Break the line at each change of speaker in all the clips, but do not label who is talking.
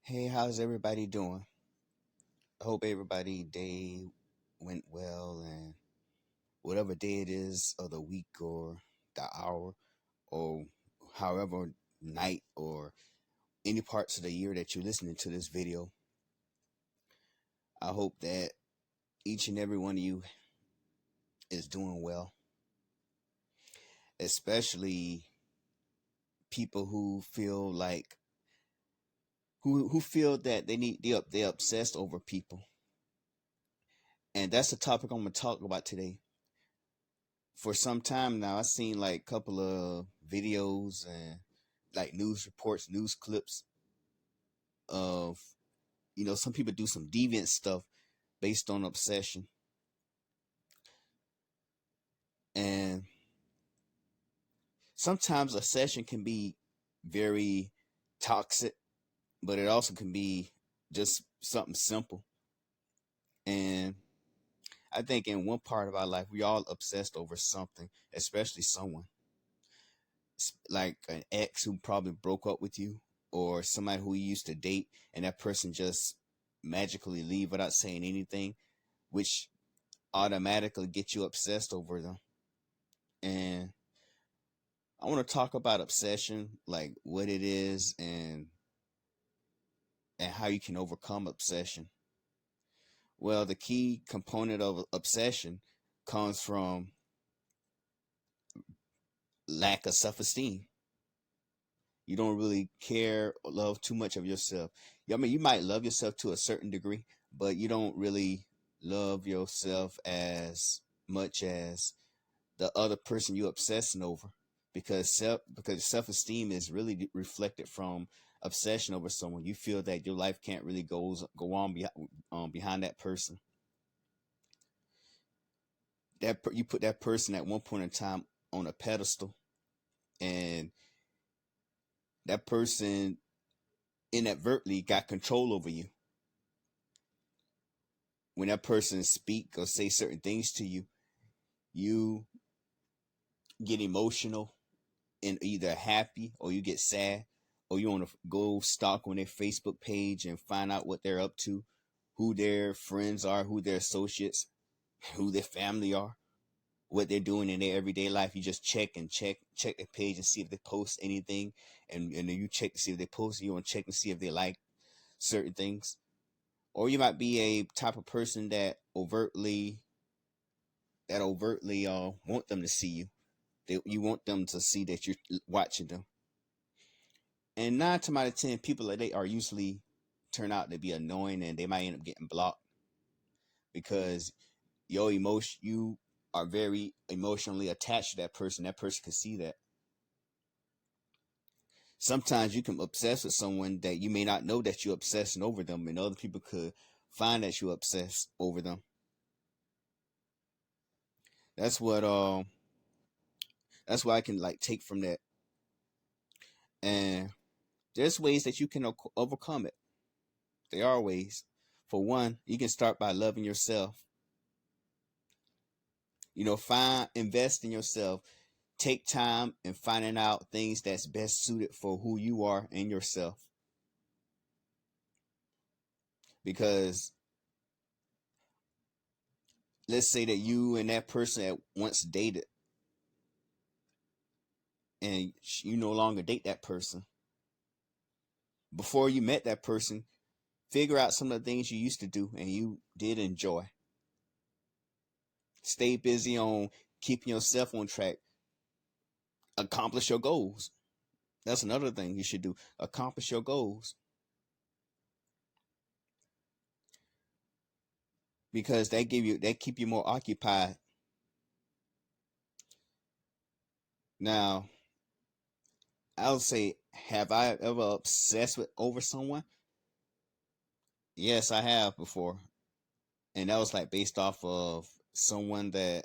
Hey, how's everybody doing? I hope everybody day went well and whatever day it is of the week or the hour or however night or any parts of the year that you're listening to this video. I hope that each and every one of you is doing well, especially people who feel like who feel that they're obsessed over people. And that's the topic I'm gonna talk about today. For some time now, I've seen like a couple of videos and like news reports, news clips of, some people do some deviant stuff based on obsession. And sometimes obsession can be very toxic, but it also can be just something simple. And I think in one part of our life, we all obsessed over something, especially someone. Like an ex who probably broke up with you, or somebody who you used to date and that person just magically leave without saying anything, which automatically gets you obsessed over them. And I want to talk about obsession, like what it is and how you can overcome obsession. Well, the key component of obsession comes from lack of self-esteem. You don't really care or love too much of yourself. I mean, you might love yourself to a certain degree, but you don't really love yourself as much as the other person you're obsessing over, because self-esteem is really reflected from obsession over someone. You feel that your life can't really go on behind that person. You put that person at one point in time on a pedestal, and that person inadvertently got control over you. When that person speak or say certain things to you, you get emotional and either happy or you get sad, or you want to go stalk on their Facebook page and find out what they're up to, who their friends are, who their associates, who their family are, what they're doing in their everyday life. You just check the page and see if they post anything, and then you check to see if they post. You want to check and see if they like certain things. Or you might be a type of person that overtly want them to see you. You want them to see that you're watching them. And 9 times out of 10, people like they are usually turn out to be annoying, and they might end up getting blocked because you are very emotionally attached to that person. That person can see that. Sometimes you can obsess with someone that you may not know that you're obsessing over them, and other people could find that you're obsessed over them. That's what I can like take from that. And there's ways that you can overcome it. There are ways. For one, you can start by loving yourself. Invest in yourself. Take time in finding out things that's best suited for who you are and yourself. Because let's say that you and that person at once dated, and you no longer date that person. Before you met that person, figure out some of the things you used to do and you did enjoy. Stay busy on keeping yourself on track. Accomplish your goals. That's another thing you should do. Accomplish your goals. Because they keep you more occupied. Now, I'll say, have I ever obsessed over someone? Yes, I have before. And that was like based off of somebody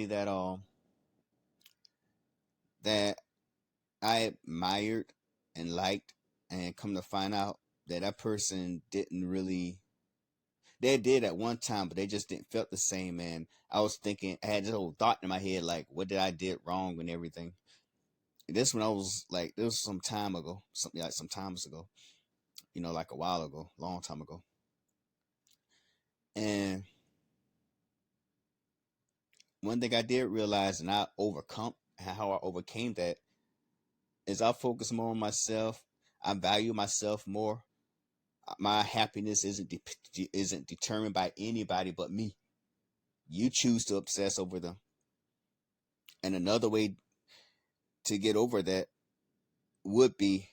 that I admired and liked, and come to find out that person didn't really, they did at one time, but they just didn't felt the same. And I was thinking, I had this whole thought in my head, like, what did I did wrong and everything. This when I was like, this was some time ago, something like some times ago, like a while ago, long time ago. And one thing I did realize, and I overcome how I overcame that, is I focus more on myself. I value myself more. My happiness isn't determined by anybody but me. You choose to obsess over them. And another way to get over that would be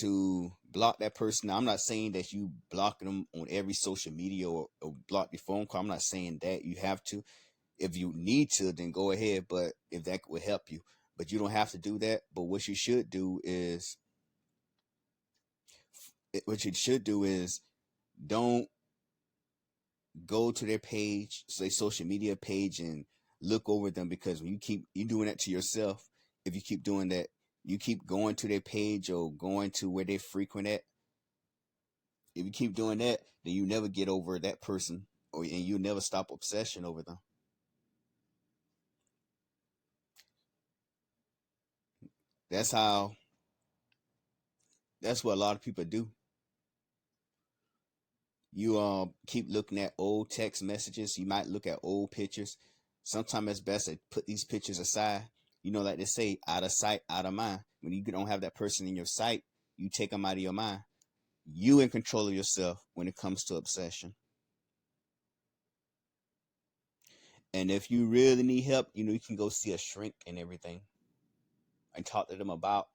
to block that person. Now, I'm not saying that you block them on every social media or block your phone call. I'm not saying that you have to. If you need to, then go ahead. But if that would help you, but you don't have to do that. But what you should do is don't go to their page, say social media page, and look over them, because when you doing that to yourself, if you keep doing that, you keep going to their page or going to where they frequent at. If you keep doing that, then you never get over that person, and you never stop obsession over them. That's how. That's what a lot of people do. You keep looking at old text messages. You might look at old pictures. Sometimes it's best to put these pictures aside. Like they say, out of sight, out of mind. When you don't have that person in your sight, you take them out of your mind. You in control of yourself when it comes to obsession. And if you really need help, you can go see a shrink and everything, and talk to them about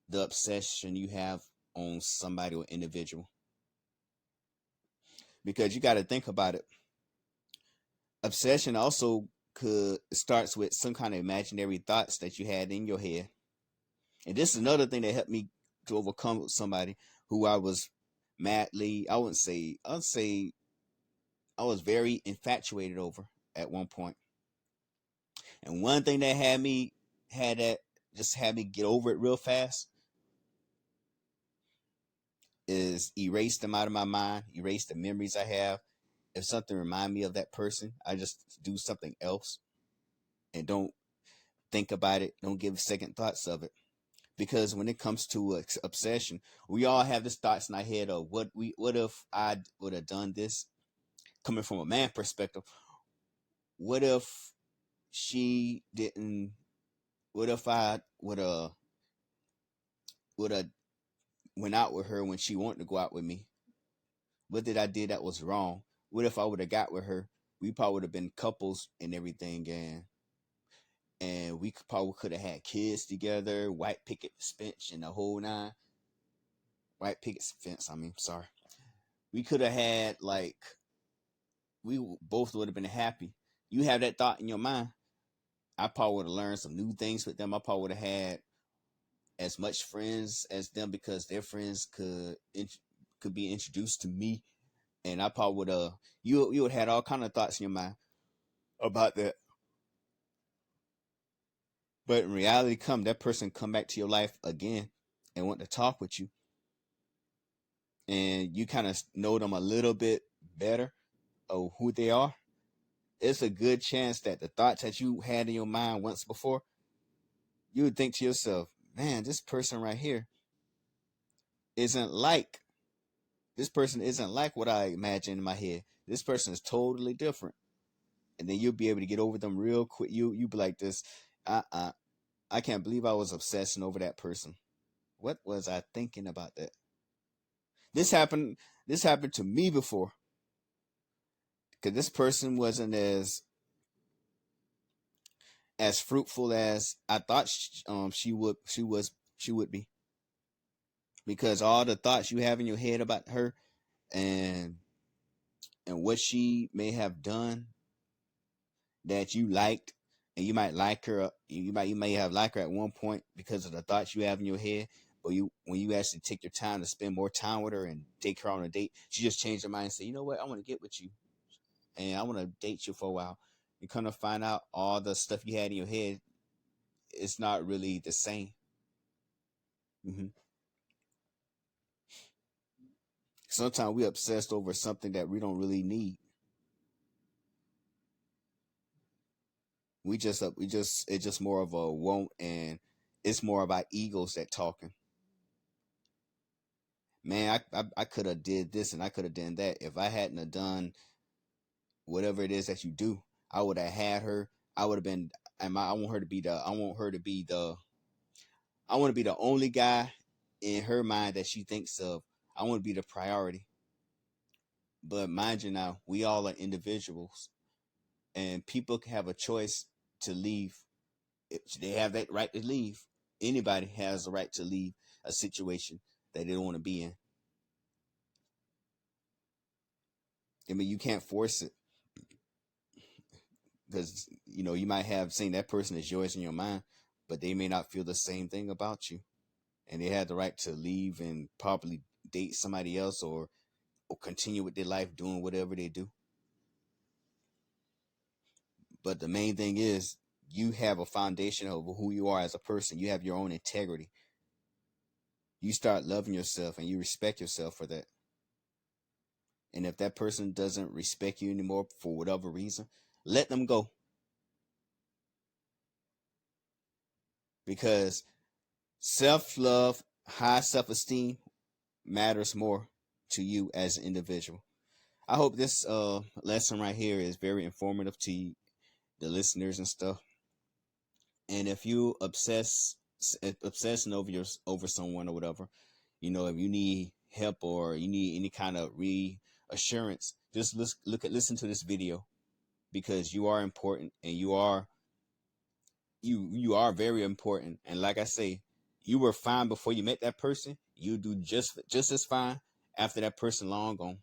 the obsession you have on somebody or individual. Because you got to think about it. Obsession also could starts with some kind of imaginary thoughts that you had in your head. And this is another thing that helped me to overcome somebody who I was madly, I would say I was very infatuated over at one point. And one thing that had me get over it real fast is erase them out of my mind, erase the memories I have. If something remind me of that person, I just do something else and don't think about it, don't give second thoughts of it. Because when it comes to obsession, we all have this thoughts in our head of what if I would have done this. Coming from a man perspective, what if she didn't? What if I would have went out with her when she wanted to go out with me? What did I did that was wrong? What if I would have got with her? We probably would have been couples and everything, and we probably could have had kids together, white picket fence and the whole nine. White picket fence. I mean, sorry. We could have had we both would have been happy. You have that thought in your mind. I probably would have learned some new things with them. I probably would have had as much friends as them, because their friends could be introduced to me, and I probably would have you would have had all kind of thoughts in your mind about that. But in reality, that person come back to your life again and want to talk with you, and you kind of know them a little bit better of who they are. It's a good chance that the thoughts that you had in your mind once before, you would think to yourself, man, this person right here isn't like this person isn't like what I imagined in my head. This person is totally different. And then you'll be able to get over them real quick. You be like this, uh I can't believe I was obsessing over that person. What was I thinking about that? This happened to me before. Because this person wasn't as fruitful as I thought she would be. Because all the thoughts you have in your head about her, and what she may have done that you liked, and you might like her, you may have liked her at one point because of the thoughts you have in your head, but when you actually take your time to spend more time with her and take her on a date, she just changed her mind and say, you know what, I want to get with you and I want to date you for a while. You kind of find out all the stuff you had in your head, it's not really the same. hmm Sometimes we obsessed over something that we don't really need. We just it's just more of a want, and it's more about egos that talking. Man, I could have did this and I could have done that. If I hadn't have done whatever it is that you do, I would have had her. I would have been. I want her to be the. I want her to be the. I want to be the only guy in her mind that she thinks of. I want to be the priority. But mind you, now we all are individuals, and people can have a choice to leave. They have that right to leave. Anybody has the right to leave a situation that they don't want to be in. I mean, you can't force it because you might have seen that person as yours in your mind, but they may not feel the same thing about you, and they have the right to leave and probably date somebody else or continue with their life doing whatever they do. But the main thing is you have a foundation of who you are as a person. You have your own integrity. You start loving yourself and you respect yourself for that. And if that person doesn't respect you anymore for whatever reason, let them go. Because self-love, high self-esteem matters more to you as an individual. I hope this lesson right here is very informative to you, the listeners and stuff. And if you obsessing over someone or whatever, if you need help or you need any kind of reassurance, just listen to this video, because you are important and you are very important. And like I say, you were fine before you met that person. You do just as fine after that person long gone.